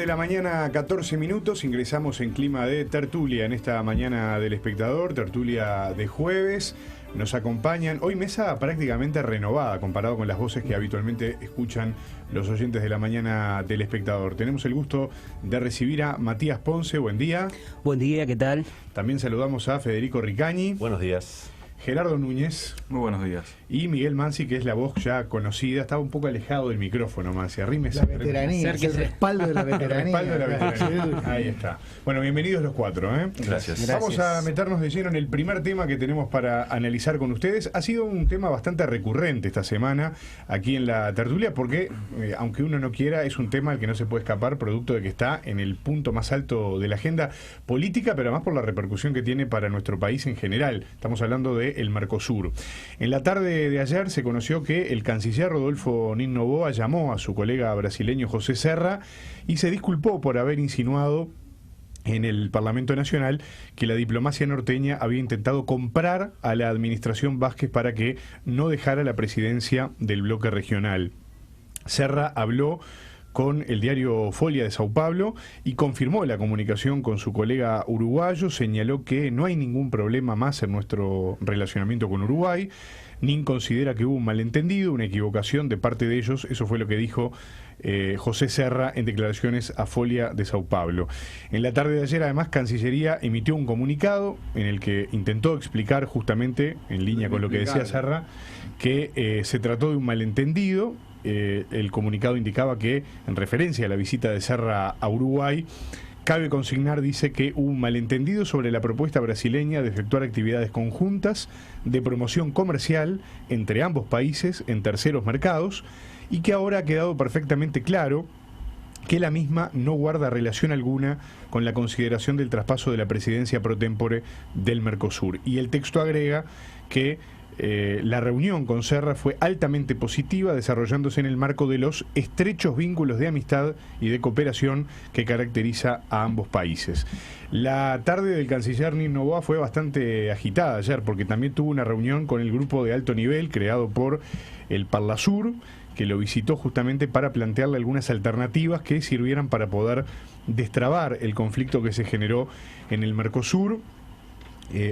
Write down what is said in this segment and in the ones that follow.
de la mañana, 14 minutos, ingresamos en clima de tertulia en esta mañana del Espectador, tertulia de jueves. Nos acompañan, hoy mesa prácticamente renovada comparado con las voces que habitualmente escuchan los oyentes de la mañana del Espectador. Tenemos el gusto de recibir a Matías Ponce, buen día. Buen día, ¿qué tal? También saludamos a Federico Ricañi. Buenos días. Gerardo Núñez. Muy buenos días. Y Miguel Mansi, que es la voz ya conocida. Estaba un poco alejado del micrófono, Mansi. Arrímese. La veteranía, el respaldo de la veteranía. El respaldo de la veteranía. Ahí está. Bueno, bienvenidos los cuatro. Gracias. Vamos a meternos de lleno en el primer tema que tenemos para analizar con ustedes. Ha sido un tema bastante recurrente esta semana aquí en la tertulia porque, aunque uno no quiera, es un tema al que no se puede escapar, producto de que está en el punto más alto de la agenda política, pero además por la repercusión que tiene para nuestro país en general. Estamos hablando del Mercosur. En la tarde de ayer se conoció que el canciller Rodolfo Nin Noboa llamó a su colega brasileño José Serra y se disculpó por haber insinuado en el Parlamento Nacional que la diplomacia norteña había intentado comprar a la administración Vázquez para que no dejara la presidencia del bloque regional. Serra habló con el diario Folia de Sao Paulo y confirmó la comunicación con su colega uruguayo, señaló que no hay ningún problema más en nuestro relacionamiento con Uruguay. Nin considera que hubo un malentendido, una equivocación de parte de ellos. Eso fue lo que dijo José Serra en declaraciones a Folia de Sao Paulo. En la tarde de ayer, además, Cancillería emitió un comunicado en el que intentó explicar justamente, en línea con lo que decía Serra, que se trató de un malentendido. El comunicado indicaba que, en referencia a la visita de Serra a Uruguay, cabe consignar, dice, que hubo un malentendido sobre la propuesta brasileña de efectuar actividades conjuntas de promoción comercial entre ambos países en terceros mercados y que ahora ha quedado perfectamente claro que la misma no guarda relación alguna con la consideración del traspaso de la presidencia pro tempore del Mercosur. Y el texto agrega que la reunión con Serra fue altamente positiva, desarrollándose en el marco de los estrechos vínculos de amistad y de cooperación que caracteriza a ambos países. La tarde del canciller Nin Noboa fue bastante agitada ayer, porque también tuvo una reunión con el grupo de alto nivel creado por el Parlasur, que lo visitó justamente para plantearle algunas alternativas que sirvieran para poder destrabar el conflicto que se generó en el Mercosur.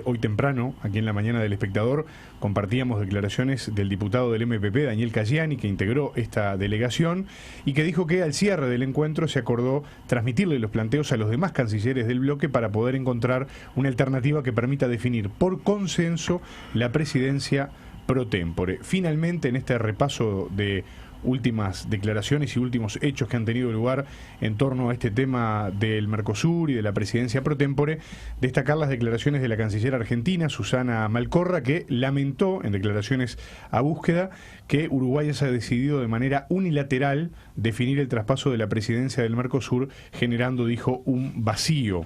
Hoy temprano, aquí en la mañana del Espectador, compartíamos declaraciones del diputado del MPP, Daniel Cayani, que integró esta delegación y que dijo que al cierre del encuentro se acordó transmitirle los planteos a los demás cancilleres del bloque para poder encontrar una alternativa que permita definir por consenso la presidencia pro tempore. Finalmente, en este repaso de últimas declaraciones y últimos hechos que han tenido lugar en torno a este tema del Mercosur y de la presidencia pro tempore, destacar las declaraciones de la canciller argentina, Susana Malcorra, que lamentó en declaraciones a Búsqueda que Uruguay haya decidido de manera unilateral definir el traspaso de la presidencia del Mercosur, generando, dijo, un vacío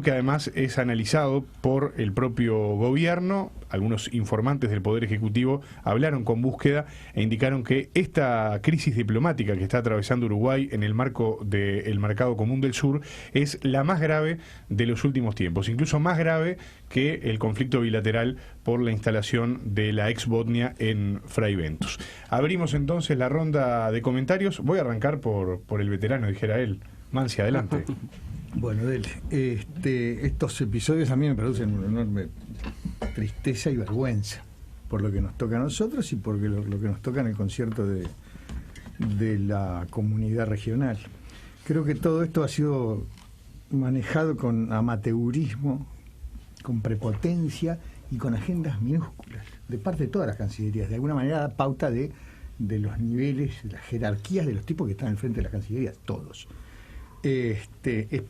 que además es analizado por el propio gobierno. Algunos informantes del Poder Ejecutivo hablaron con Búsqueda e indicaron que esta crisis diplomática que está atravesando Uruguay en el marco del Mercado Común del Sur es la más grave de los últimos tiempos, incluso más grave que el conflicto bilateral por la instalación de la ex Botnia en Fray Ventos. Abrimos entonces la ronda de comentarios. Voy a arrancar por el veterano, dijera él. Mansi, adelante. Bueno, estos episodios a mí me producen una enorme tristeza y vergüenza por lo que nos toca a nosotros y por lo que nos toca en el concierto de la comunidad regional. Creo que todo esto ha sido manejado con amateurismo, con prepotencia y con agendas minúsculas de parte de todas las cancillerías. De alguna manera da pauta de los niveles, de las jerarquías de los tipos que están al frente de las cancillerías, todos. Es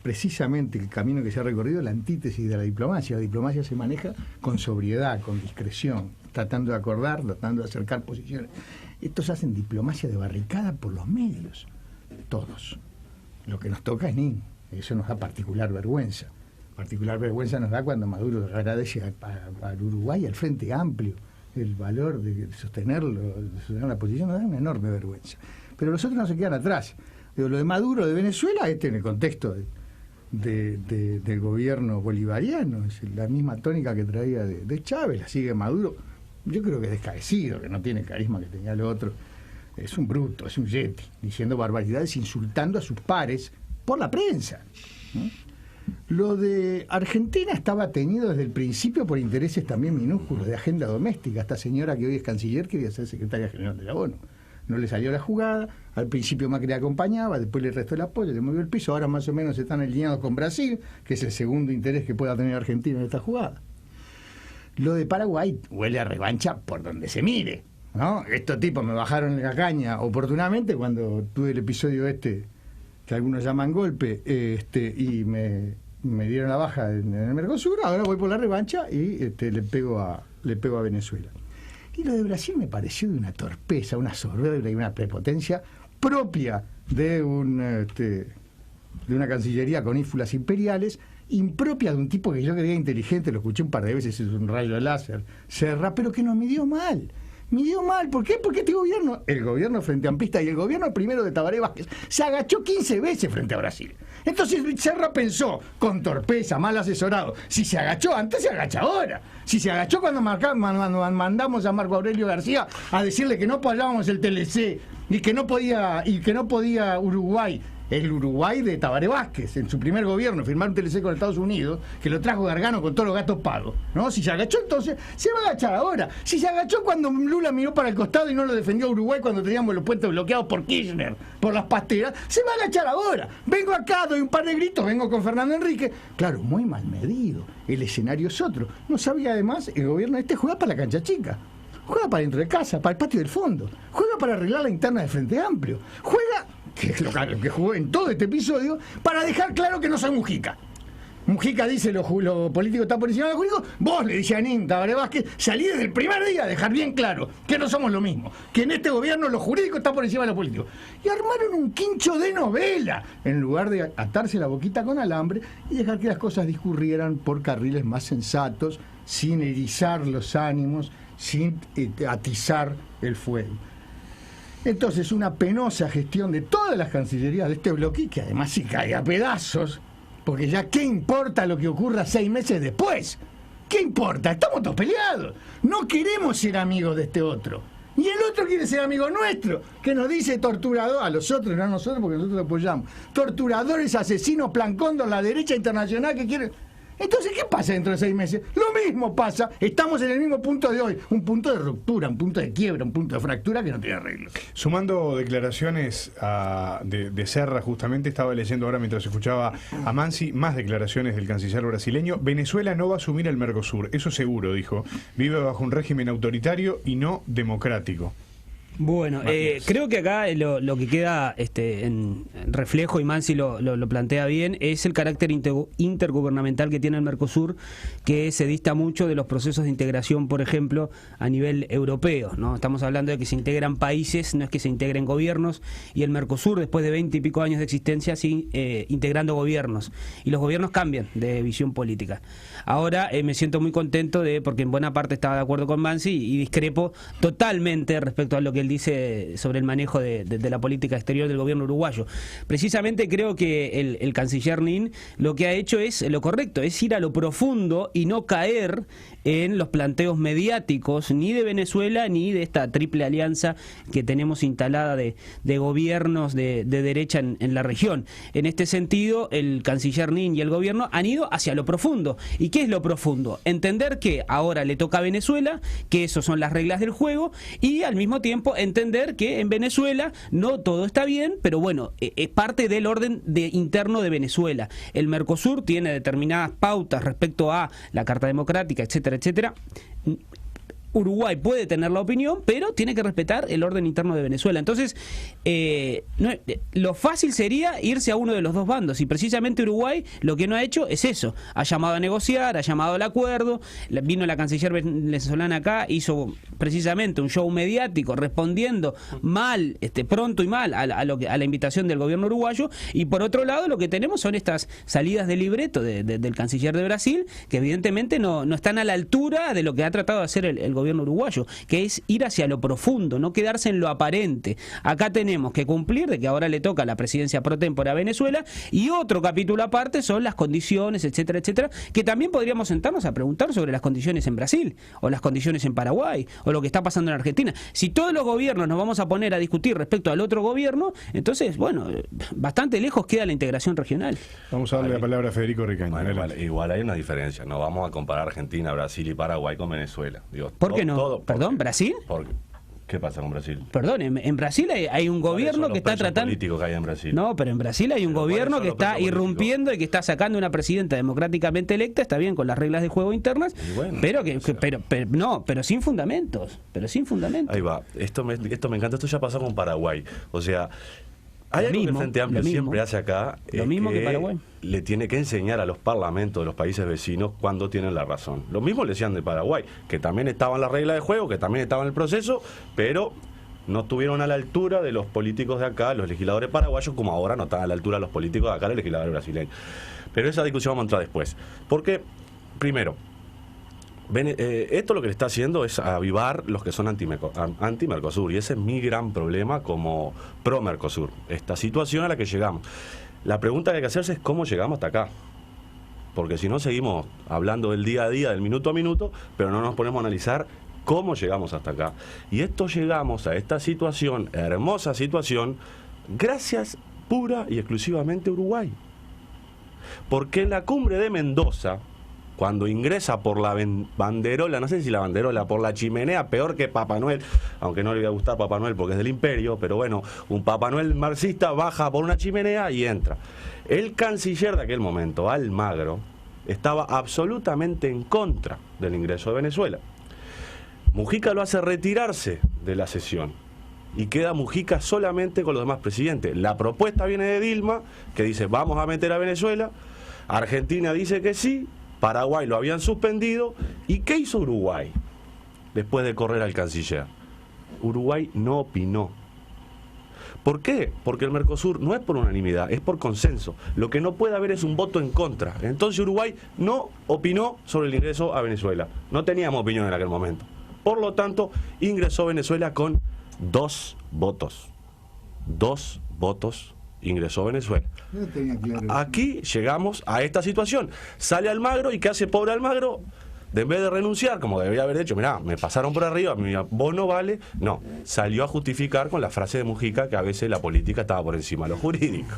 precisamente el camino que se ha recorrido la antítesis de la diplomacia. La diplomacia se maneja con sobriedad, con discreción, tratando de acordar, tratando de acercar posiciones. Estos hacen diplomacia de barricada por los medios, todos. Lo que nos toca es Nin, eso nos da particular vergüenza. Particular vergüenza nos da cuando Maduro agradece al Uruguay, al Frente Amplio, el valor de sostenerlo, de sostener la posición, nos da una enorme vergüenza. Pero los otros no se quedan atrás. Lo de Maduro de Venezuela, en el contexto del gobierno bolivariano, es la misma tónica que traía de Chávez, la sigue Maduro. Yo creo que es descarecido, que no tiene el carisma que tenía el otro. es un bruto, es un yeti, diciendo barbaridades, insultando a sus pares por la prensa, ¿no? Lo de Argentina estaba teñido desde el principio por intereses también minúsculos de agenda doméstica. Esta señora que hoy es canciller quería ser secretaria general de la ONU. No le salió la jugada, al principio Macri acompañaba, después le restó el apoyo, le movió el piso, ahora más o menos están alineados con Brasil, que es el segundo interés que pueda tener Argentina en esta jugada. Lo de Paraguay huele a revancha por donde se mire, ¿no? Estos tipos me bajaron la caña oportunamente cuando tuve el episodio que algunos llaman golpe, y me dieron la baja en el Mercosur. Ahora voy por la revancha y le pego a Venezuela. Y lo de Brasil me pareció de una torpeza, una soberbia y una prepotencia propia de una cancillería con ínfulas imperiales, impropia de un tipo que yo creía inteligente, lo escuché un par de veces, es un rayo láser, Serra, pero que nos midió mal. Midió mal. ¿Por qué? Porque este gobierno, el gobierno frente ampista y el gobierno primero de Tabaré Vázquez, se agachó 15 veces frente a Brasil. Entonces Serra pensó, con torpeza, mal asesorado, si se agachó antes, se agacha ahora. Si se agachó cuando mandamos a Marco Aurelio García a decirle que no apoyábamos el TLC y que no podía Uruguay, el Uruguay de Tabaré Vázquez, en su primer gobierno, firmar un TLC con Estados Unidos, que lo trajo Gargano con todos los gastos pagos, ¿no? Si se agachó entonces, se va a agachar ahora. Si se agachó cuando Lula miró para el costado y no lo defendió a Uruguay cuando teníamos los puentes bloqueados por Kirchner, por las pasteras, se va a agachar ahora. Vengo acá, doy un par de gritos, vengo con Fernando Enrique. Claro, muy mal medido. El escenario es otro. No sabía además, el gobierno juega para la cancha chica. Juega para dentro de casa, para el patio del fondo. Juega para arreglar la interna del Frente Amplio. Juega, que es lo que jugó en todo este episodio, para dejar claro que no soy Mujica. Mujica dice lo político está por encima de lo jurídico. Vos, le dice a Anín Tabaré Vázquez, salí desde el primer día a dejar bien claro que no somos lo mismo, que en este gobierno lo jurídico está por encima de lo político. Y armaron un quincho de novela en lugar de atarse la boquita con alambre y dejar que las cosas discurrieran por carriles más sensatos, sin erizar los ánimos, sin atizar el fuego. Entonces, una penosa gestión de todas las cancillerías de este bloque, que además se cae a pedazos, porque ya ¿qué importa lo que ocurra 6 meses después? ¿Qué importa? Estamos todos peleados. No queremos ser amigos de este otro. Y el otro quiere ser amigo nuestro, que nos dice torturador, a los otros, no a nosotros, porque nosotros lo apoyamos. Torturadores, asesinos, plan cóndor, la derecha internacional que quiere... Entonces, ¿qué pasa dentro de 6 meses? Lo mismo pasa, estamos en el mismo punto de hoy, un punto de ruptura, un punto de quiebra, un punto de fractura que no tiene arreglo. Sumando declaraciones de Serra, justamente estaba leyendo ahora mientras escuchaba a Mansi, más declaraciones del canciller brasileño. Venezuela no va a asumir el Mercosur, eso seguro, dijo. Vive bajo un régimen autoritario y no democrático. Bueno, creo que acá lo que queda en reflejo, y Mansi lo plantea bien, es el carácter intergubernamental que tiene el Mercosur, que se dista mucho de los procesos de integración, por ejemplo, a nivel europeo, ¿no? Estamos hablando de que se integran países, no es que se integren gobiernos, y el Mercosur, después de 20 y pico años de existencia, sigue integrando gobiernos, y los gobiernos cambian de visión política. Ahora me siento muy contento porque en buena parte estaba de acuerdo con Mansi y discrepo totalmente respecto a lo que él dice sobre el manejo de la política exterior del gobierno uruguayo. Precisamente creo que el canciller Nin lo que ha hecho es lo correcto, es ir a lo profundo y no caer en los planteos mediáticos ni de Venezuela ni de esta triple alianza que tenemos instalada de gobiernos de derecha en la región. En este sentido, el canciller Nin y el gobierno han ido hacia lo profundo. ¿Y qué es lo profundo? Entender que ahora le toca a Venezuela, que esas son las reglas del juego, y al mismo tiempo entender que en Venezuela no todo está bien, pero bueno, es parte del orden interno de Venezuela. El Mercosur tiene determinadas pautas respecto a la Carta Democrática, etcétera, etcétera. Uruguay puede tener la opinión, pero tiene que respetar el orden interno de Venezuela. Entonces, lo fácil sería irse a uno de los dos bandos, y precisamente Uruguay lo que no ha hecho es eso. Ha llamado a negociar, ha llamado al acuerdo, vino la canciller venezolana acá, hizo precisamente un show mediático respondiendo mal, pronto y mal a la invitación del gobierno uruguayo, y por otro lado lo que tenemos son estas salidas de libreto del canciller de Brasil, que evidentemente no están a la altura de lo que ha tratado de hacer el gobierno gobierno uruguayo, que es ir hacia lo profundo, no quedarse en lo aparente. Acá tenemos que cumplir de que ahora le toca la presidencia pro tempore a Venezuela, y otro capítulo aparte son las condiciones, etcétera, etcétera, que también podríamos sentarnos a preguntar sobre las condiciones en Brasil, o las condiciones en Paraguay, o lo que está pasando en Argentina. Si todos los gobiernos nos vamos a poner a discutir respecto al otro gobierno, entonces, bueno, bastante lejos queda la integración regional. Vamos a darle la palabra a Federico Ricaño. Bueno, igual hay una diferencia, no vamos a comparar Argentina, Brasil y Paraguay con Venezuela. Digo, ¿por qué no? ¿Perdón, Brasil? ¿Qué pasa con Brasil? Perdón, en Brasil hay un gobierno que está tratando... políticos que hay en Brasil? No, pero en Brasil hay un gobierno que está irrumpiendo y que está sacando una presidenta democráticamente electa, está bien, con las reglas de juego internas, bueno, pero sin fundamentos, Ahí va, esto me encanta, esto ya pasó con Paraguay, o sea... Hay algo que el Frente Amplio siempre hace acá, lo mismo que Paraguay. Le tiene que enseñar a los parlamentos de los países vecinos cuando tienen la razón. Lo mismo le decían de Paraguay, que también estaba en la regla de juego, que también estaba en el proceso, pero no estuvieron a la altura de los políticos de acá, los legisladores paraguayos, como ahora no están a la altura de los políticos de acá, los legisladores brasileños. Pero esa discusión vamos a entrar después. Porque, primero, esto lo que le está haciendo es avivar los que son anti-Mercosur, y ese es mi gran problema como pro-Mercosur, esta situación a la que llegamos. La pregunta que hay que hacerse es cómo llegamos hasta acá, porque si no seguimos hablando del día a día, del minuto a minuto, pero no nos ponemos a analizar cómo llegamos hasta acá. Y llegamos a esta situación, hermosa situación, gracias pura y exclusivamente a Uruguay. Porque en la cumbre de Mendoza, cuando ingresa por la banderola, no sé si la banderola, por la chimenea, peor que Papá Noel, aunque no le iba a gustar Papá Noel porque es del imperio, pero bueno, un Papá Noel marxista baja por una chimenea y entra. El canciller de aquel momento, Almagro, estaba absolutamente en contra del ingreso de Venezuela. Mujica lo hace retirarse de la sesión y queda Mujica solamente con los demás presidentes. La propuesta viene de Dilma, que dice vamos a meter a Venezuela, Argentina dice que sí, Paraguay lo habían suspendido. ¿Y qué hizo Uruguay después de correr al canciller? Uruguay no opinó. ¿Por qué? Porque el Mercosur no es por unanimidad, es por consenso. Lo que no puede haber es un voto en contra. Entonces Uruguay no opinó sobre el ingreso a Venezuela. No teníamos opinión en aquel momento. Por lo tanto, ingresó Venezuela con 2 votos. 2 votos. Ingresó Venezuela. No tenía claro. Aquí llegamos a esta situación. Sale Almagro y ¿qué hace pobre Almagro? En vez de renunciar, como debería haber hecho, mirá, me pasaron por arriba, vos no vale. No, salió a justificar con la frase de Mujica que a veces la política estaba por encima de lo jurídico.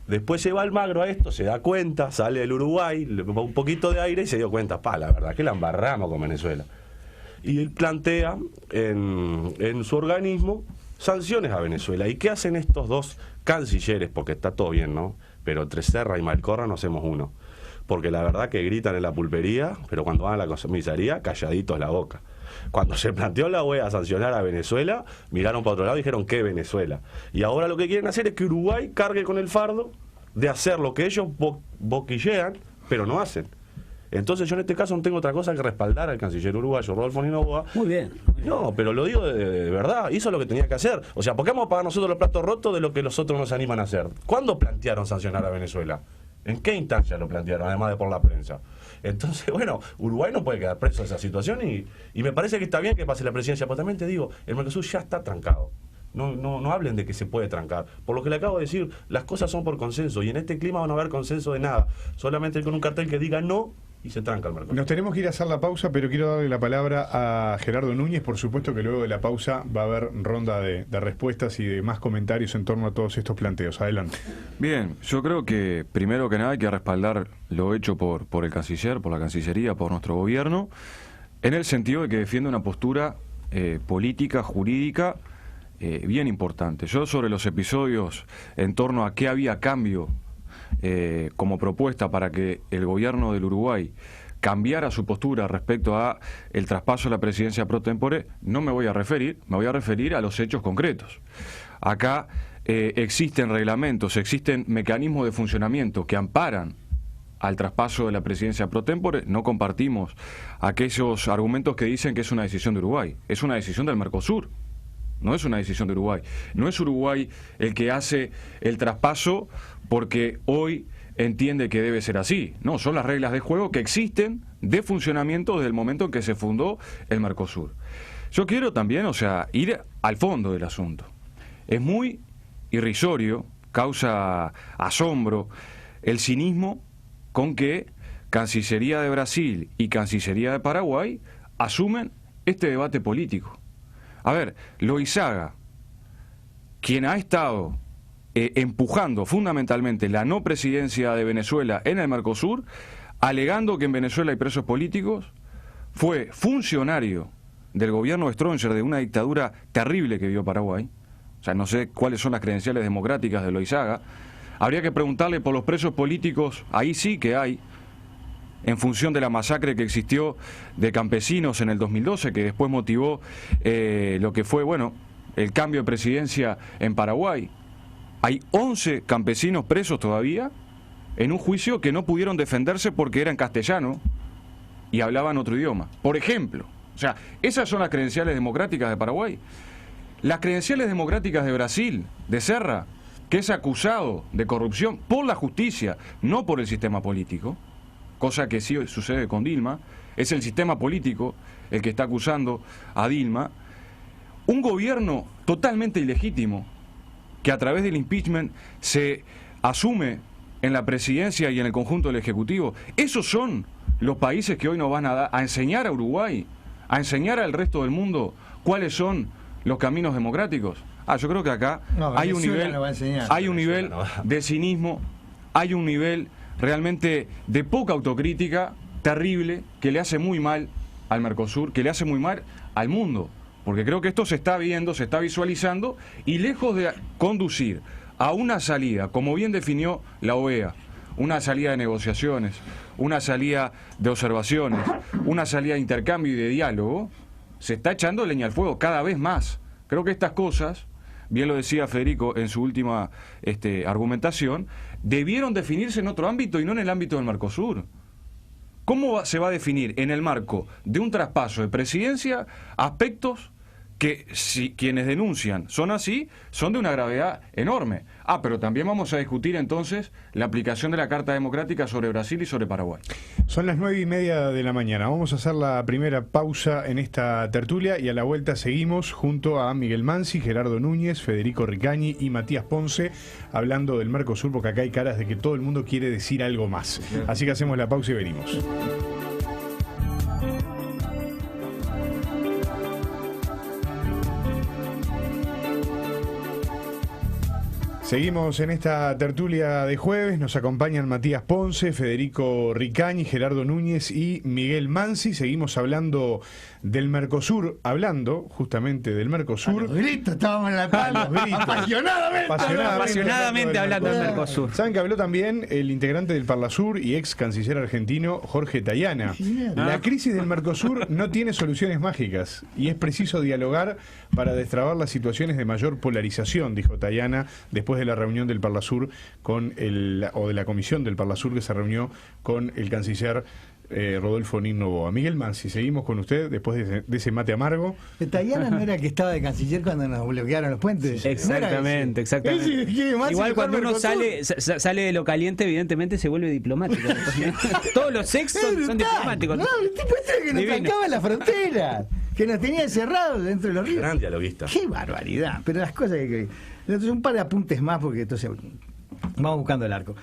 Después se va Almagro a esto, se da cuenta, sale del Uruguay, le va un poquito de aire y se dio cuenta, la verdad que la embarramos con Venezuela. Y él plantea en su organismo sanciones a Venezuela. ¿Y qué hacen estos 2 cancilleres? Porque está todo bien, ¿no? Pero entre Serra y Malcorra no hacemos uno. Porque la verdad que gritan en la pulpería, pero cuando van a la comisaría, calladitos la boca. Cuando se planteó la OEA sancionar a Venezuela, miraron para otro lado y dijeron ¿qué Venezuela? Y ahora lo que quieren hacer es que Uruguay cargue con el fardo de hacer lo que ellos boquillean, pero no hacen. Entonces yo en este caso no tengo otra cosa que respaldar al canciller uruguayo Rodolfo Noboa. Muy bien. No, pero lo digo de verdad, hizo lo que tenía que hacer. O sea, ¿por qué vamos a pagar nosotros los platos rotos de lo que los otros nos animan a hacer? ¿Cuándo plantearon sancionar a Venezuela? ¿En qué instancia lo plantearon, además de por la prensa? Entonces, bueno, Uruguay no puede quedar preso a esa situación y me parece que está bien que pase la presidencia, pero también te digo, el Mercosur ya está trancado. No hablen de que se puede trancar. Por lo que le acabo de decir, las cosas son por consenso y en este clima no va a haber consenso de nada. Solamente con un cartel que diga no y se tranca el Mercosur. Nos tenemos que ir a hacer la pausa, pero quiero darle la palabra a Gerardo Núñez. Por supuesto que luego de la pausa va a haber ronda de respuestas y de más comentarios en torno a todos estos planteos. Adelante. Bien, yo creo que primero que nada hay que respaldar lo hecho por el canciller, por la Cancillería, por nuestro gobierno, en el sentido de que defiende una postura política, jurídica, bien importante. Yo sobre los episodios en torno a qué había cambio como propuesta para que el gobierno del Uruguay cambiara su postura respecto a el traspaso de la presidencia pro tempore, no me voy a referir, me voy a referir a los hechos concretos. Acá existen reglamentos, existen mecanismos de funcionamiento que amparan al traspaso de la presidencia pro tempore. No compartimos aquellos argumentos que dicen que es una decisión de Uruguay, es una decisión del Mercosur. No es una decisión de Uruguay. No es Uruguay el que hace el traspaso porque hoy entiende que debe ser así. No, son las reglas de juego que existen de funcionamiento desde el momento en que se fundó el Mercosur. Yo quiero también, ir al fondo del asunto. Es muy irrisorio, causa asombro, el cinismo con que Cancillería de Brasil y Cancillería de Paraguay asumen este debate político. A ver, Loizaga, quien ha estado empujando fundamentalmente la no presidencia de Venezuela en el Mercosur, alegando que en Venezuela hay presos políticos, fue funcionario del gobierno de Stroessner, de una dictadura terrible que vivió Paraguay. O sea, no sé cuáles son las credenciales democráticas de Loizaga. Habría que preguntarle por los presos políticos, ahí sí que hay, en función de la masacre que existió de campesinos en el 2012, que después motivó lo que fue, el cambio de presidencia en Paraguay. Hay 11 campesinos presos todavía en un juicio que no pudieron defenderse porque eran castellano y hablaban otro idioma, por ejemplo. O sea, esas son las credenciales democráticas de Paraguay. Las credenciales democráticas de Brasil, de Serra, que es acusado de corrupción por la justicia, no por el sistema político, cosa que sí sucede con Dilma, es el sistema político el que está acusando a Dilma. Un gobierno totalmente ilegítimo, que a través del impeachment se asume en la presidencia y en el conjunto del Ejecutivo. Esos son los países que hoy nos van a enseñar a Uruguay, a enseñar al resto del mundo cuáles son los caminos democráticos. Yo creo que acá hay un nivel de cinismo, hay un nivel realmente de poca autocrítica terrible que le hace muy mal al Mercosur, que le hace muy mal al mundo. Porque creo que esto se está viendo, se está visualizando, y lejos de conducir a una salida, como bien definió la OEA, una salida de negociaciones, una salida de observaciones, una salida de intercambio y de diálogo, se está echando leña al fuego cada vez más. Creo que estas cosas, bien lo decía Federico en su última argumentación, debieron definirse en otro ámbito y no en el ámbito del Mercosur. ¿Cómo se va a definir en el marco de un traspaso de presidencia aspectos que, si quienes denuncian son así, son de una gravedad enorme? Pero también vamos a discutir entonces la aplicación de la Carta Democrática sobre Brasil y sobre Paraguay. Son las 9:30 de la mañana. Vamos a hacer la primera pausa en esta tertulia y a la vuelta seguimos junto a Miguel Mansi, Gerardo Núñez, Federico Ricañi y Matías Ponce hablando del Mercosur, porque acá hay caras de que todo el mundo quiere decir algo más. Así que hacemos la pausa y venimos. Seguimos en esta tertulia de jueves, nos acompañan Matías Ponce, Federico Ricañi, Gerardo Núñez y Miguel Mansi. Seguimos hablando del Mercosur, hablando justamente del Mercosur. Los gritos, estábamos en la palma, apasionadamente hablando del Mercosur. Saben que habló también el integrante del Parlasur y ex canciller argentino Jorge Tayana. La crisis del Mercosur no tiene soluciones mágicas y es preciso dialogar para destrabar las situaciones de mayor polarización, dijo Tayana después de la reunión del Parlasur de la comisión del Parlasur que se reunió con el canciller Rodolfo Noboa. Miguel Mansi, seguimos con usted después de ese mate amargo. Tayana no era el que estaba de canciller cuando nos bloquearon los puentes. Exactamente, exactamente. Igual cuando uno sale de lo caliente, evidentemente se vuelve diplomático. Todos los ex son diplomáticos. No, el tipo este que nos trancaba en la frontera, que nos tenía encerrados dentro de los ríos. Gran dialoguista. Qué barbaridad. Pero las cosas que... Entonces, un par de apuntes más, porque entonces vamos buscando el arco.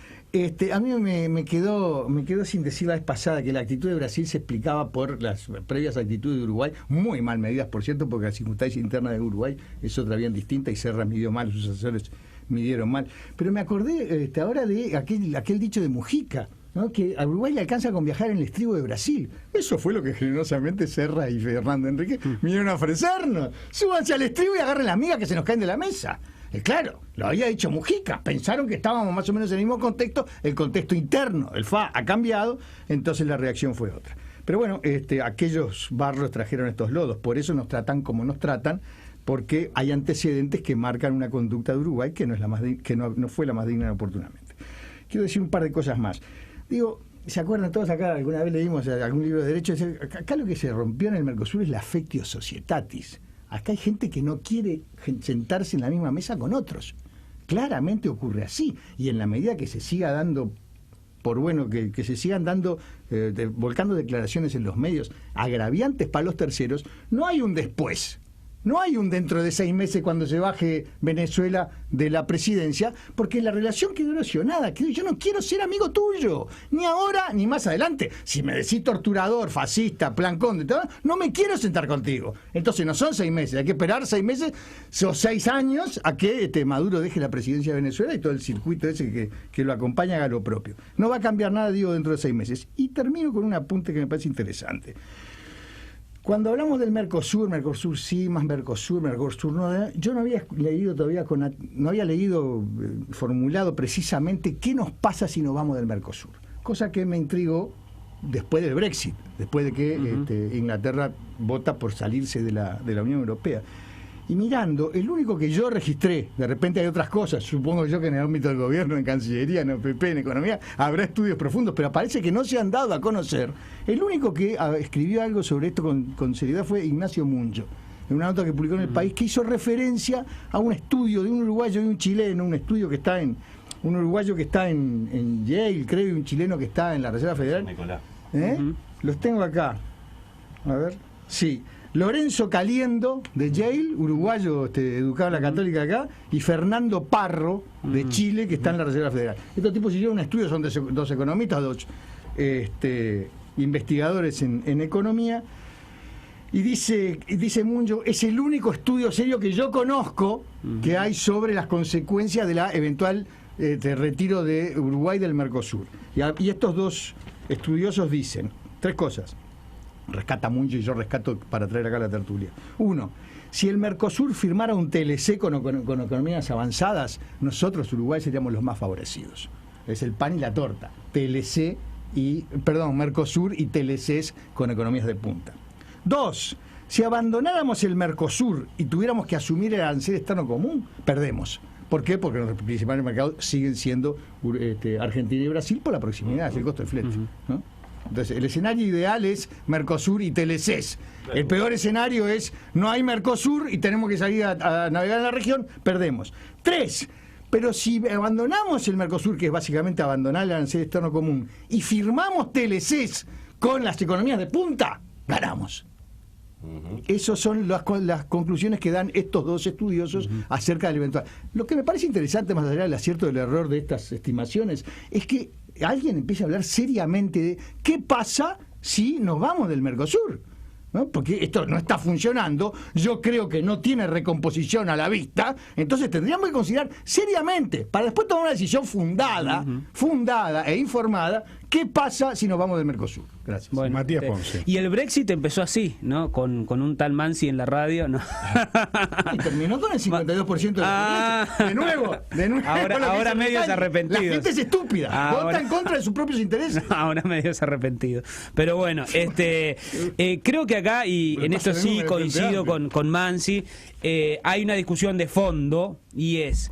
A mí me quedó sin decir la vez pasada que la actitud de Brasil se explicaba por las previas actitudes de Uruguay, muy mal medidas, por cierto, porque la circunstancia interna de Uruguay es otra bien distinta y Serra midió mal, sus asesores midieron mal. Pero me acordé ahora de aquel dicho de Mujica, ¿no? Que a Uruguay le alcanza con viajar en el estribo de Brasil. Eso fue lo que generosamente Serra y Fernando Henrique vinieron a ofrecernos. Súbanse al estribo y agarren las migas que se nos caen de la mesa. Claro, lo había dicho Mujica, pensaron que estábamos más o menos en el mismo contexto, el contexto interno, el FA ha cambiado, entonces la reacción fue otra. Pero bueno, aquellos barros trajeron estos lodos, por eso nos tratan como nos tratan, porque hay antecedentes que marcan una conducta de Uruguay que no es la más no fue la más digna oportunamente. Quiero decir un par de cosas más. Digo, ¿se acuerdan todos acá? Alguna vez leímos algún libro de derecho. Acá lo que se rompió en el Mercosur es la affectio societatis. Acá hay gente que no quiere sentarse en la misma mesa con otros. Claramente ocurre así. Y en la medida que se siga dando por bueno que se sigan dando, volcando declaraciones en los medios agraviantes para los terceros, no hay un después. No hay un dentro de 6 meses cuando se baje Venezuela de la presidencia, porque la relación quedó erosionada. Yo no quiero ser amigo tuyo, ni ahora ni más adelante. Si me decís torturador, fascista, plan conde, no me quiero sentar contigo. Entonces no son 6 meses, hay que esperar 6 meses o 6 años a que Maduro deje la presidencia de Venezuela y todo el circuito ese que lo acompaña haga lo propio. No va a cambiar nada, digo, dentro de 6 meses. Y termino con un apunte que me parece interesante. Cuando hablamos del Mercosur sí, más Mercosur no, yo no había leído todavía, formulado precisamente qué nos pasa si nos vamos del Mercosur. Cosa que me intrigó después del Brexit, después de que Inglaterra vota por salirse de la Unión Europea. Y mirando, el único que yo registré, de repente hay otras cosas, supongo yo que en el ámbito del gobierno, en Cancillería, en OPP, en Economía, habrá estudios profundos, pero parece que no se han dado a conocer. El único que escribió algo sobre esto con seriedad fue Ignacio Muncho, en una nota que publicó en El País, que hizo referencia a un estudio de un uruguayo y un chileno, un estudio que está un uruguayo que está en Yale, creo, y un chileno que está en la Reserva Federal. Nicolás. Los tengo acá. A ver. Sí. Lorenzo Caliendo, de Yale, uruguayo, educado en la Católica acá, y Fernando Parro, de Chile, que está en la Reserva Federal. Estos tipos hicieron un estudio, son dos economistas, dos investigadores en economía, y dice Muncho, es el único estudio serio que yo conozco que hay sobre las consecuencias de la eventual retiro de Uruguay del Mercosur. Y estos dos estudiosos dicen 3 cosas. Rescata Muncho y yo rescato para traer acá la tertulia. 1. Si el Mercosur firmara un TLC con economías avanzadas, nosotros, Uruguay, seríamos los más favorecidos. Es el pan y la torta. Mercosur y TLCs con economías de punta. 2. Si abandonáramos el Mercosur y tuviéramos que asumir el arancel externo común, perdemos. ¿Por qué? Porque los principales mercados siguen siendo Argentina y Brasil por la proximidad, es el costo del flete, ¿no? Entonces, el escenario ideal es Mercosur y TLCs. El peor escenario es no hay Mercosur y tenemos que salir a navegar en la región, perdemos. 3. Pero si abandonamos el Mercosur, que es básicamente abandonar el arancel externo común, y firmamos TLCs con las economías de punta, ganamos. Esas son las conclusiones que dan estos dos estudiosos acerca del eventual. Lo que me parece interesante, más allá del acierto del error de estas estimaciones, es que alguien empiece a hablar seriamente de qué pasa si nos vamos del Mercosur, ¿no? Porque esto no está funcionando, yo creo que no tiene recomposición a la vista, entonces tendríamos que considerar seriamente, para después tomar una decisión fundada e informada, qué pasa si nos vamos del Mercosur. Gracias. Bueno, Matías Ponce. Y el Brexit empezó así, ¿no? Con un tal Mansi en la radio, ¿no? Y terminó con el 52% de la de nuevo. Ahora medios arrepentidos. La gente es estúpida, vota en contra de sus propios intereses. Ahora medios arrepentidos. Pero bueno, creo que acá, y en esto sí coincido con Mansi, hay una discusión de fondo, y es,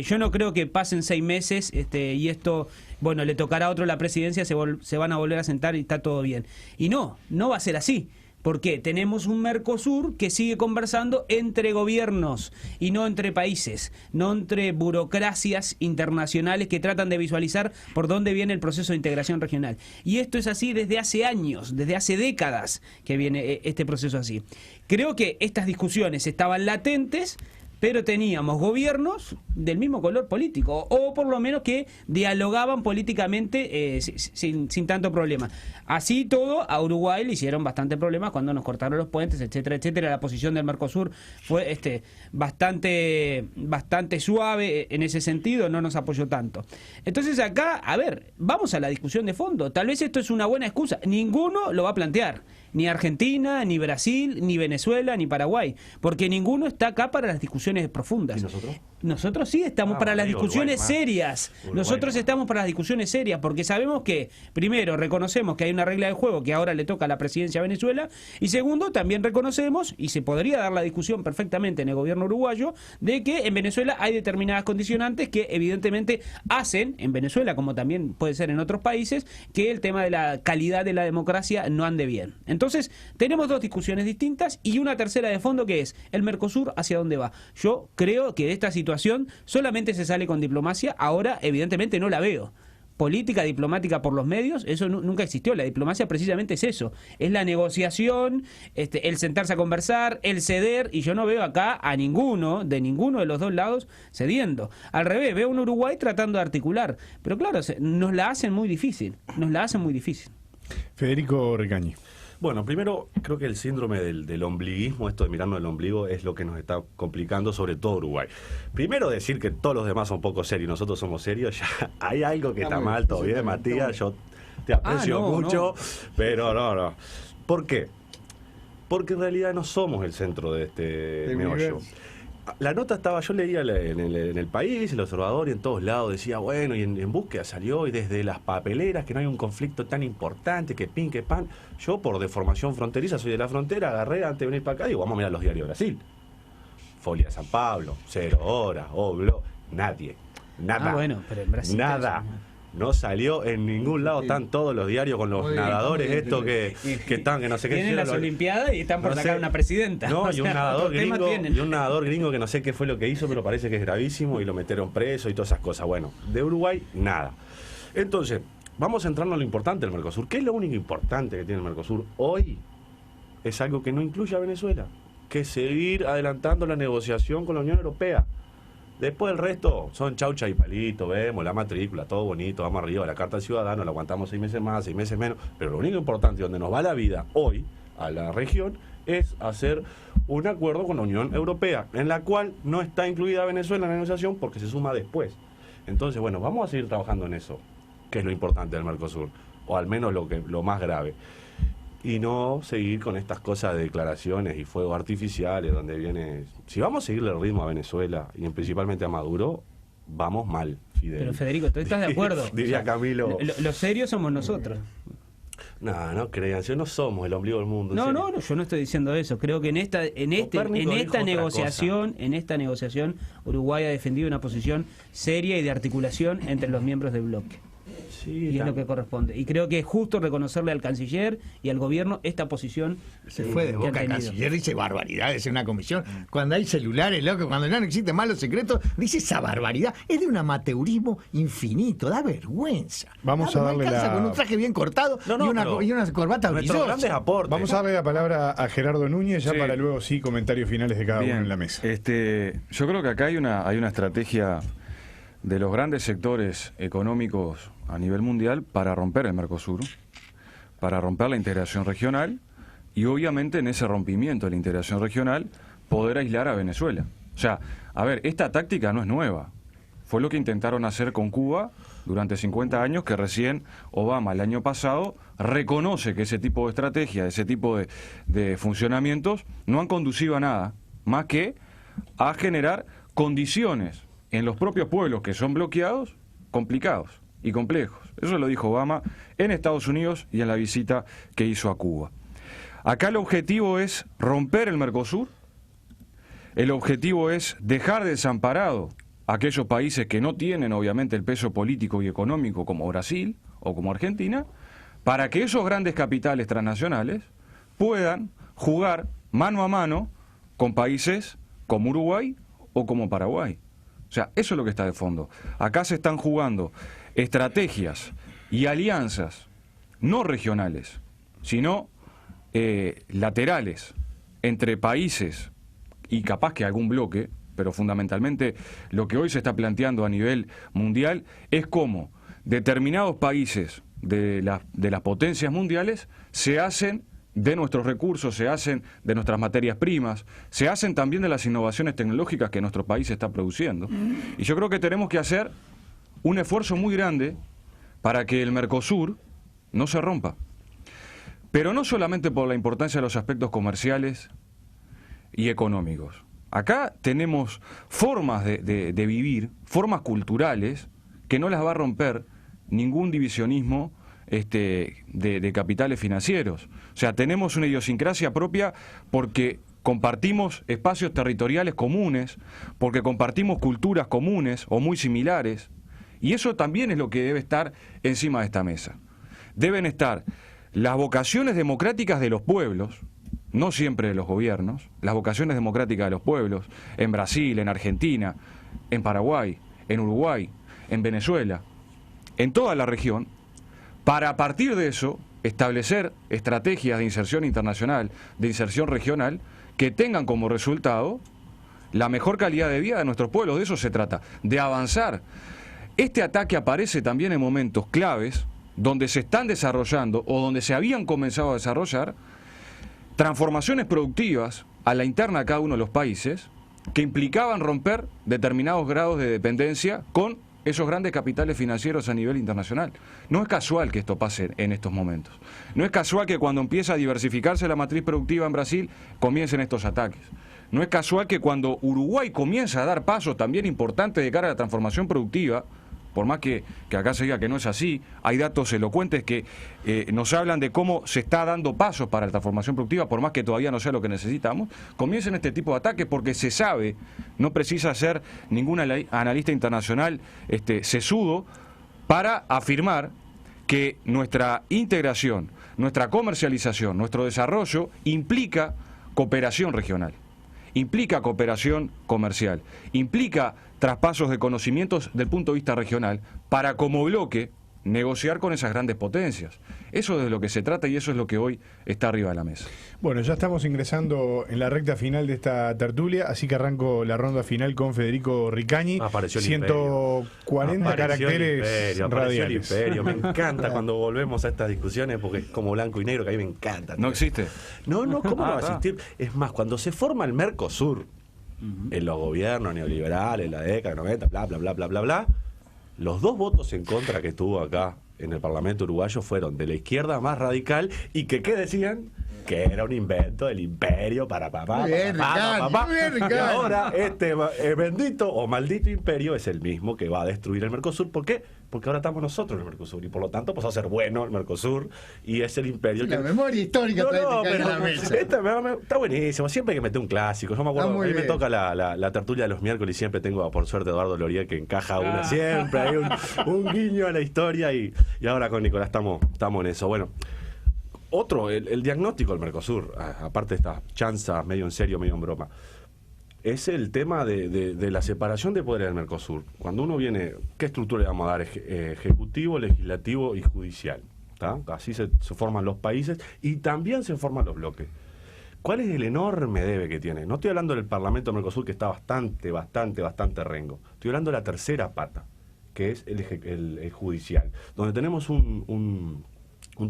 yo no creo que pasen 6 meses, y esto, bueno, le tocará a otro la presidencia, se van a volver a sentar y está todo bien. Y no va a ser así. ¿Por qué? Tenemos un Mercosur que sigue conversando entre gobiernos y no entre países, no entre burocracias internacionales que tratan de visualizar por dónde viene el proceso de integración regional. Y esto es así desde hace años, desde hace décadas que viene este proceso así. Creo que estas discusiones estaban latentes, pero teníamos gobiernos del mismo color político, o por lo menos que dialogaban políticamente sin tanto problema. Así todo, a Uruguay le hicieron bastante problemas cuando nos cortaron los puentes, etcétera, etcétera. La posición del Mercosur fue bastante suave en ese sentido, no nos apoyó tanto. Entonces acá, a ver, vamos a la discusión de fondo. Tal vez esto es una buena excusa. Ninguno lo va a plantear. Ni Argentina, ni Brasil, ni Venezuela, ni Paraguay, porque ninguno está acá para las discusiones profundas. ¿Y nosotros? Nosotros sí estamos para las discusiones serias. Nosotros estamos para las discusiones serias, porque sabemos que, primero, reconocemos que hay una regla de juego que ahora le toca a la presidencia de Venezuela, y segundo, también reconocemos, y se podría dar la discusión perfectamente en el gobierno uruguayo, de que en Venezuela hay determinadas condicionantes que evidentemente hacen, en Venezuela como también puede ser en otros países, que el tema de la calidad de la democracia no ande bien. Entonces, tenemos dos discusiones distintas y una tercera de fondo, que es el Mercosur hacia dónde va. Yo creo que de esta situación solamente se sale con diplomacia. Ahora, evidentemente, no la veo. política diplomática por los medios, eso nunca existió. La diplomacia precisamente es eso, es la negociación, el sentarse a conversar, el ceder, y yo no veo acá a ninguno de los dos lados cediendo. Al revés, veo un Uruguay tratando de articular, pero claro, nos la hacen muy difícil. Federico Ricañi. Bueno, primero creo que el síndrome del ombliguismo, esto de mirarnos el ombligo, es lo que nos está complicando, sobre todo Uruguay. Primero decir que todos los demás son poco serios y nosotros somos serios, ya hay algo que está mal, todo bien, Matías, yo te aprecio mucho, pero no. ¿Por qué? Porque en realidad no somos el centro de este meollo. La nota estaba, yo leía en el País, el Observador, y en todos lados decía, bueno, y en búsqueda salió, y desde las papeleras, que no hay un conflicto tan importante, que pin, que pan. Yo, por deformación fronteriza, soy de la frontera, agarré antes de venir para acá, digo, vamos a mirar los diarios de Brasil. Folia de San Pablo, 0 Horas, O Globo, nadie. Nada. Bueno, pero en Brasil nada. No salió en ningún lado, están todos los diarios con los nadadores estos que están, que no sé qué. Tienen las Olimpiadas y están por sacar una presidenta. No, y un nadador gringo que no sé qué fue lo que hizo, pero parece que es gravísimo y lo metieron preso y todas esas cosas. Bueno, de Uruguay, nada. Entonces, vamos a centrarnos en lo importante del Mercosur. ¿Qué es lo único importante que tiene el Mercosur hoy? Es algo que no incluye a Venezuela, que es seguir adelantando la negociación con la Unión Europea. Después el resto son chaucha y palito, vemos la matrícula, todo bonito, vamos arriba, la carta al ciudadano, la aguantamos 6 meses más, 6 meses menos, pero lo único importante, donde nos va la vida hoy a la región, es hacer un acuerdo con la Unión Europea, en la cual no está incluida Venezuela en la negociación porque se suma después. Entonces, bueno, vamos a seguir trabajando en eso, que es lo importante del Mercosur, o al menos lo más grave. Y no seguir con estas cosas de declaraciones y fuegos artificiales, donde viene... Si vamos a seguirle el ritmo a Venezuela, y principalmente a Maduro, vamos mal, Fidel. Pero Federico, ¿tú estás de acuerdo? Diría Camilo. Los serios somos nosotros. No crean, no somos el ombligo del mundo. No, yo no estoy diciendo eso. Creo que en esta negociación Uruguay ha defendido una posición seria y de articulación entre los miembros del bloque. Sí, y es lo que corresponde. Y creo que es justo reconocerle al canciller y al gobierno esta posición. Se fue de boca el canciller, dice barbaridades en una comisión. Cuando hay celulares, loco, cuando no existen más los secretos, dice esa barbaridad. Es de un amateurismo infinito, da vergüenza. Vamos a darle con un traje bien cortado y una corbata brillosa. Grandes aportes. Vamos a darle la palabra a Gerardo Núñez, ya para luego comentarios finales de cada uno en la mesa. Yo creo que acá hay una estrategia de los grandes sectores económicos a nivel mundial para romper el Mercosur, para romper la integración regional y obviamente en ese rompimiento de la integración regional poder aislar a Venezuela. O sea, a ver, esta táctica no es nueva. Fue lo que intentaron hacer con Cuba durante 50 años, que recién Obama el año pasado reconoce que ese tipo de estrategia, ese tipo de funcionamientos no han conducido a nada más que a generar condiciones en los propios pueblos que son bloqueados, complicados y complejos. Eso lo dijo Obama en Estados Unidos y en la visita que hizo a Cuba. Acá el objetivo es romper el Mercosur, el objetivo es dejar desamparado a aquellos países que no tienen obviamente el peso político y económico como Brasil o como Argentina, para que esos grandes capitales transnacionales puedan jugar mano a mano con países como Uruguay o como Paraguay. O sea, eso es lo que está de fondo. Acá se están jugando estrategias y alianzas no regionales, sino laterales entre países y capaz que algún bloque, pero fundamentalmente lo que hoy se está planteando a nivel mundial es cómo determinados países de las potencias mundiales se hacen de nuestros recursos, se hacen de nuestras materias primas, se hacen también de las innovaciones tecnológicas que nuestro país está produciendo. Y yo creo que tenemos que hacer un esfuerzo muy grande para que el Mercosur no se rompa. Pero no solamente por la importancia de los aspectos comerciales y económicos. Acá tenemos formas de vivir, formas culturales, que no las va a romper ningún divisionismo de capitales financieros. O sea, tenemos una idiosincrasia propia porque compartimos espacios territoriales comunes, porque compartimos culturas comunes o muy similares, y eso también es lo que debe estar encima de esta mesa. Deben estar las vocaciones democráticas de los pueblos, no siempre de los gobiernos, las vocaciones democráticas de los pueblos, en Brasil, en Argentina, en Paraguay, en Uruguay, en Venezuela, en toda la región, para a partir de eso establecer estrategias de inserción internacional, de inserción regional, que tengan como resultado la mejor calidad de vida de nuestros pueblos. De eso se trata, de avanzar. Este ataque aparece también en momentos claves donde se están desarrollando o donde se habían comenzado a desarrollar transformaciones productivas a la interna de cada uno de los países que implicaban romper determinados grados de dependencia con esos grandes capitales financieros a nivel internacional. No es casual que esto pase en estos momentos. No es casual que cuando empieza a diversificarse la matriz productiva en Brasil comiencen estos ataques. No es casual que cuando Uruguay comienza a dar pasos también importantes de cara a la transformación productiva, por más que acá se diga que no es así, hay datos elocuentes que nos hablan de cómo se está dando pasos para la transformación productiva, por más que todavía no sea lo que necesitamos, comiencen este tipo de ataques porque se sabe, no precisa ser ningún analista internacional sesudo para afirmar que nuestra integración, nuestra comercialización, nuestro desarrollo implica cooperación regional, implica cooperación comercial, implica traspasos de conocimientos del punto de vista regional para como bloque negociar con esas grandes potencias. Eso es de lo que se trata y eso es lo que hoy está arriba de la mesa. Bueno, ya estamos ingresando en la recta final de esta tertulia, así que arranco la ronda final con Federico Ricañi. Apareció el 140 Apareció caracteres radiales. El imperio. Me encanta cuando volvemos a estas discusiones porque es como blanco y negro, que a mí me encanta. ¿No existe? No, ¿cómo no va a existir? Es más, cuando se forma el Mercosur, en los gobiernos neoliberales, en la década de 90, bla, bla, bla, bla, bla, bla, los 2 votos en contra que estuvo acá en el Parlamento uruguayo fueron de la izquierda más radical y que, ¿qué decían? Que era un invento del imperio para papá. Y ahora este bendito o maldito imperio es el mismo que va a destruir el Mercosur. ¿Por qué? Porque ahora estamos nosotros en el Mercosur y por lo tanto pues va a ser bueno el Mercosur y es el imperio. La memoria histórica en la mesa. Está buenísimo, siempre hay que meter un clásico. Yo me acuerdo, a mí me toca la tertulia de los miércoles y siempre tengo por suerte Eduardo Lorier que encaja una siempre. Hay un guiño a la historia y ahora con Nicolás estamos en eso. Bueno. El diagnóstico del Mercosur, aparte de estas chanzas medio en serio, medio en broma, es el tema de la separación de poderes del Mercosur. Cuando uno viene, ¿qué estructura le vamos a dar? Ejecutivo, legislativo y judicial. ¿Tá? Así se forman los países y también se forman los bloques. ¿Cuál es el enorme debe que tiene? No estoy hablando del Parlamento del Mercosur, que está bastante rengo. Estoy hablando de la tercera pata, que es el judicial, donde tenemos un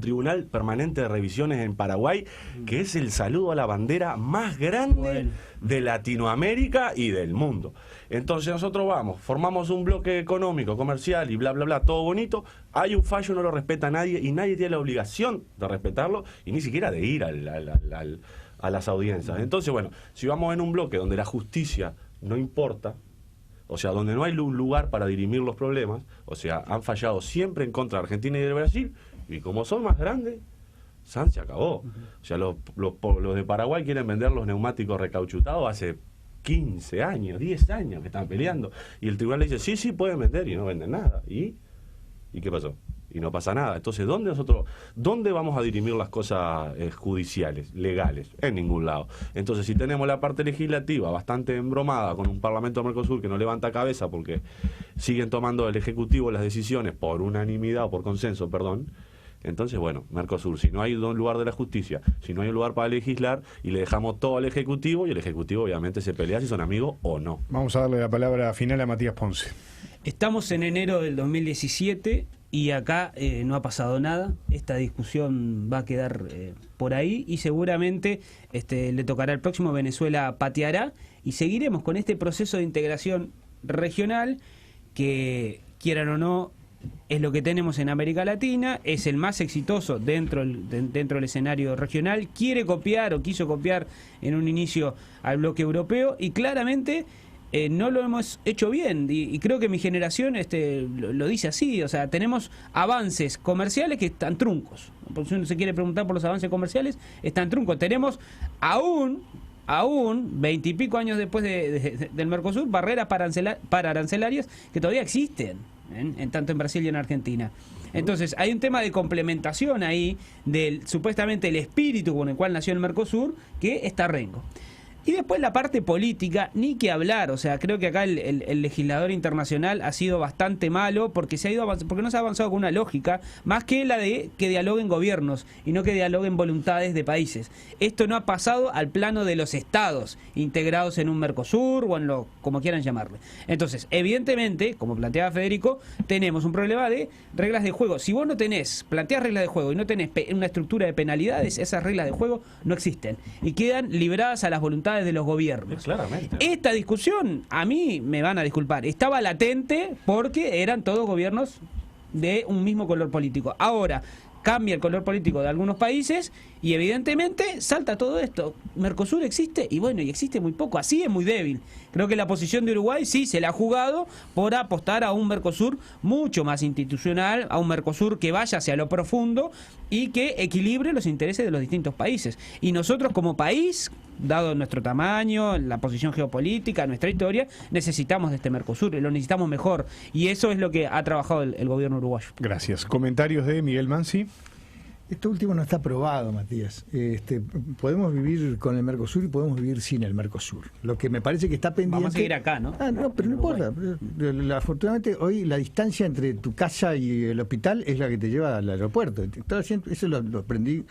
tribunal permanente de revisiones en Paraguay, que es el saludo a la bandera más grande de Latinoamérica y del mundo. Entonces nosotros formamos un bloque económico, comercial y bla, bla, bla, todo bonito, hay un fallo, no lo respeta nadie y nadie tiene la obligación de respetarlo y ni siquiera de ir a las audiencias. Entonces, bueno, si vamos en un bloque donde la justicia no importa, o sea, donde no hay un lugar para dirimir los problemas, o sea, han fallado siempre en contra de Argentina y de Brasil, y como son más grandes, se acabó. O sea, los de Paraguay quieren vender los neumáticos recauchutados hace 15 años, 10 años que están peleando. Y el tribunal le dice, sí, pueden vender, y no venden nada. ¿Y qué pasó? Y no pasa nada. Entonces, ¿dónde vamos a dirimir las cosas judiciales, legales? En ningún lado. Entonces, si tenemos la parte legislativa bastante embromada con un Parlamento de Mercosur que no levanta cabeza porque siguen tomando el Ejecutivo las decisiones por unanimidad o por consenso, entonces, bueno, Mercosur, si no hay un lugar de la justicia, si no hay un lugar para legislar y le dejamos todo al Ejecutivo, y el Ejecutivo obviamente se pelea si son amigos o no. Vamos a darle la palabra final a Matías Ponce. Estamos en enero del 2017 y acá no ha pasado nada. Esta discusión va a quedar por ahí y seguramente le tocará al próximo. Venezuela pateará y seguiremos con este proceso de integración regional que, quieran o no, es lo que tenemos en América Latina, es el más exitoso dentro del escenario regional, quiere copiar o quiso copiar en un inicio al bloque europeo y claramente no lo hemos hecho bien y creo que mi generación lo dice así, o sea, tenemos avances comerciales que están truncos. Si uno se quiere preguntar por los avances comerciales, están truncos. Tenemos aún 20 y pico años después del Mercosur, barreras para arancelarias que todavía existen. Tanto en Brasil y en Argentina. Entonces hay un tema de complementación ahí del supuestamente el espíritu con el cual nació el Mercosur que está rengo. Y después la parte política, ni que hablar. O sea, creo que acá el legislador internacional ha sido bastante malo porque porque no se ha avanzado con una lógica más que la de que dialoguen gobiernos y no que dialoguen voluntades de países. Esto no ha pasado al plano de los estados integrados en un Mercosur o en lo como quieran llamarle. Entonces, evidentemente, como planteaba Federico, tenemos un problema de reglas de juego. Si vos no planteás reglas de juego y no tenés una estructura de penalidades, esas reglas de juego no existen y quedan libradas a las voluntades de los gobiernos. Claramente. Esta discusión, a mí me van a disculpar, estaba latente porque eran todos gobiernos de un mismo color político. Ahora cambia el color político de algunos países y evidentemente salta todo esto. Mercosur existe y bueno, y existe muy poco, así es muy débil. Creo que la posición de Uruguay sí se la ha jugado por apostar a un Mercosur mucho más institucional, a un Mercosur que vaya hacia lo profundo y que equilibre los intereses de los distintos países. Y nosotros como país, dado nuestro tamaño, la posición geopolítica, nuestra historia, necesitamos de este Mercosur, lo necesitamos mejor. Y eso es lo que ha trabajado el gobierno uruguayo. Gracias. Comentarios de Miguel Mansi. Esto último no está aprobado, Matías. Podemos vivir con el Mercosur y podemos vivir sin el Mercosur. Lo que me parece que está pendiente... Vamos a seguir acá, ¿no? No, pero no importa. Afortunadamente, hoy la distancia entre tu casa y el hospital es la que te lleva al aeropuerto. Eso lo aprendí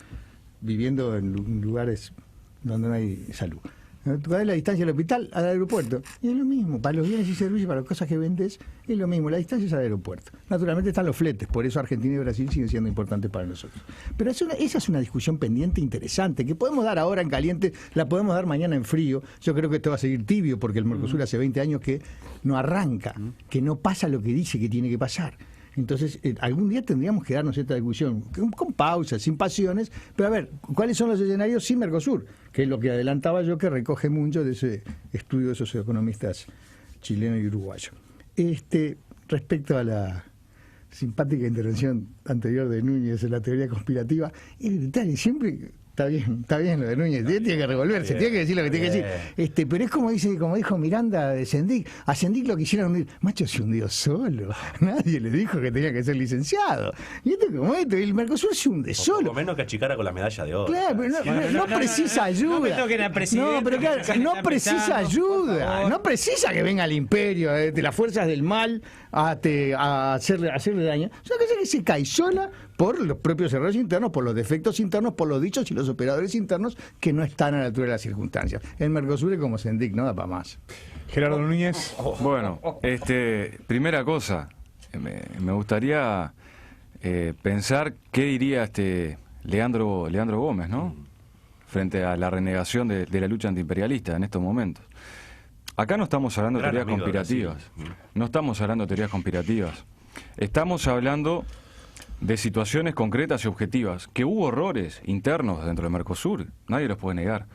viviendo en lugares donde no hay salud. Tú ves la distancia del hospital al aeropuerto. Y es lo mismo. Para los bienes y servicios, para las cosas que vendes, es lo mismo. La distancia es al aeropuerto. Naturalmente están los fletes. Por eso Argentina y Brasil siguen siendo importantes para nosotros. Pero esa es una discusión pendiente interesante que podemos dar ahora en caliente, la podemos dar mañana en frío. Yo creo que esto va a seguir tibio porque el Mercosur hace 20 años que no arranca, que no pasa lo que dice que tiene que pasar. Entonces, algún día tendríamos que darnos esta discusión, con pausas, sin pasiones, pero a ver, ¿cuáles son los escenarios sin Mercosur? Que es lo que adelantaba yo, que recoge mucho de ese estudio de socioeconomistas chilenos y uruguayos. Respecto a la simpática intervención anterior de Núñez en la teoría conspirativa, siempre... Está bien lo de Núñez, tiene que revolverse, tiene que decir lo que tiene que decir. Pero es como dijo Miranda de Sendik, a Sendik lo quisieron hundir. Macho, se hundió solo, nadie le dijo que tenía que ser licenciado. Y esto como esto, el Mercosur se hunde solo. Por lo menos que achicara con la medalla de oro. Claro, pero no precisa ayuda. No, pero claro, no precisa ayuda. No precisa que venga el imperio de las fuerzas del mal a hacerle daño. Es una cosa que se cae sola por los propios errores internos, por los defectos internos, por los dichos y los operadores internos que no están a la altura de las circunstancias. El Mercosur es como Sendik, no da para más. Gerardo Núñez. Bueno, primera cosa, me gustaría pensar qué diría Leandro Gómez, ¿no? Frente a la renegación de la lucha antiimperialista en estos momentos. Acá no estamos hablando de teorías conspirativas. No estamos hablando de teorías conspirativas. Estamos hablando de situaciones concretas y objetivas, que hubo errores internos dentro del Mercosur, nadie los puede negar.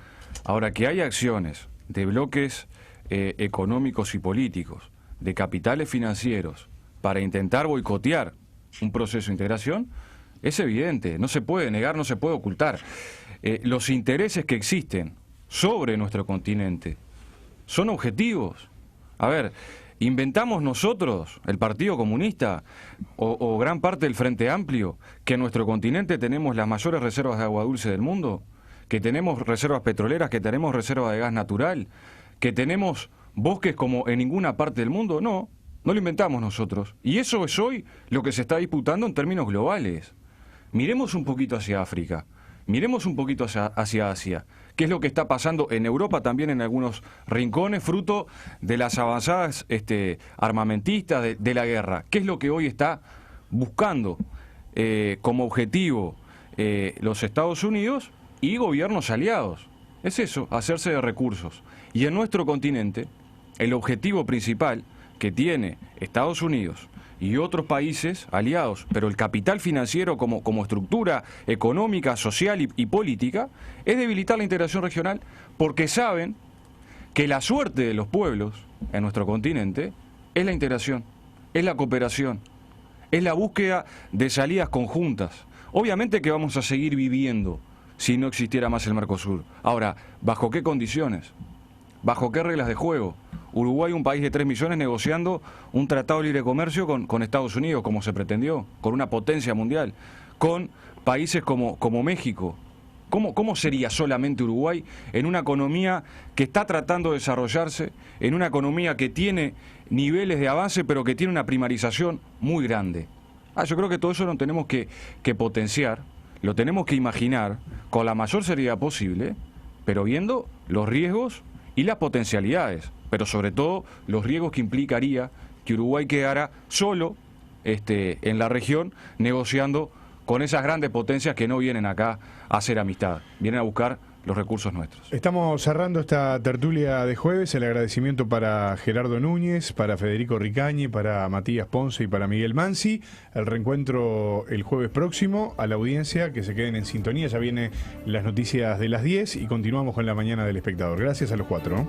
Ahora, que hay acciones de bloques económicos y políticos, de capitales financieros, para intentar boicotear un proceso de integración, es evidente, no se puede negar, no se puede ocultar. Los intereses que existen sobre nuestro continente son objetivos. A ver, ¿inventamos nosotros, el Partido Comunista o gran parte del Frente Amplio, que en nuestro continente tenemos las mayores reservas de agua dulce del mundo? ¿Que tenemos reservas petroleras? ¿Que tenemos reservas de gas natural? ¿Que tenemos bosques como en ninguna parte del mundo? No, no lo inventamos nosotros. Y eso es hoy lo que se está disputando en términos globales. Miremos un poquito hacia África, miremos un poquito hacia Asia. ¿Qué es lo que está pasando en Europa también en algunos rincones, fruto de las avanzadas armamentistas de la guerra? ¿Qué es lo que hoy está buscando como objetivo los Estados Unidos y gobiernos aliados? Es eso, hacerse de recursos. Y en nuestro continente, el objetivo principal que tiene Estados Unidos y otros países aliados, pero el capital financiero como estructura económica, social y política, es debilitar la integración regional, porque saben que la suerte de los pueblos en nuestro continente es la integración, es la cooperación, es la búsqueda de salidas conjuntas. Obviamente que vamos a seguir viviendo si no existiera más el Mercosur. Ahora, ¿bajo qué condiciones? ¿Bajo qué reglas de juego? Uruguay, un país de 3 millones, negociando un tratado de libre comercio con Estados Unidos, como se pretendió, con una potencia mundial, con países como México, ¿Cómo sería solamente Uruguay en una economía que está tratando de desarrollarse, en una economía que tiene niveles de avance, pero que tiene una primarización muy grande? Yo creo que todo eso lo tenemos que potenciar, lo tenemos que imaginar con la mayor seriedad posible, pero viendo los riesgos y las potencialidades, pero sobre todo los riesgos que implicaría que Uruguay quedara solo en la región negociando con esas grandes potencias que no vienen acá a hacer amistad, vienen a buscar los recursos nuestros. Estamos cerrando esta tertulia de jueves. El agradecimiento para Gerardo Núñez, para Federico Ricañi, para Matías Ponce y para Miguel Mansi. El reencuentro el jueves próximo. A la audiencia que se queden en sintonía. Ya vienen las noticias de las 10 y continuamos con la mañana del espectador. Gracias a los 4.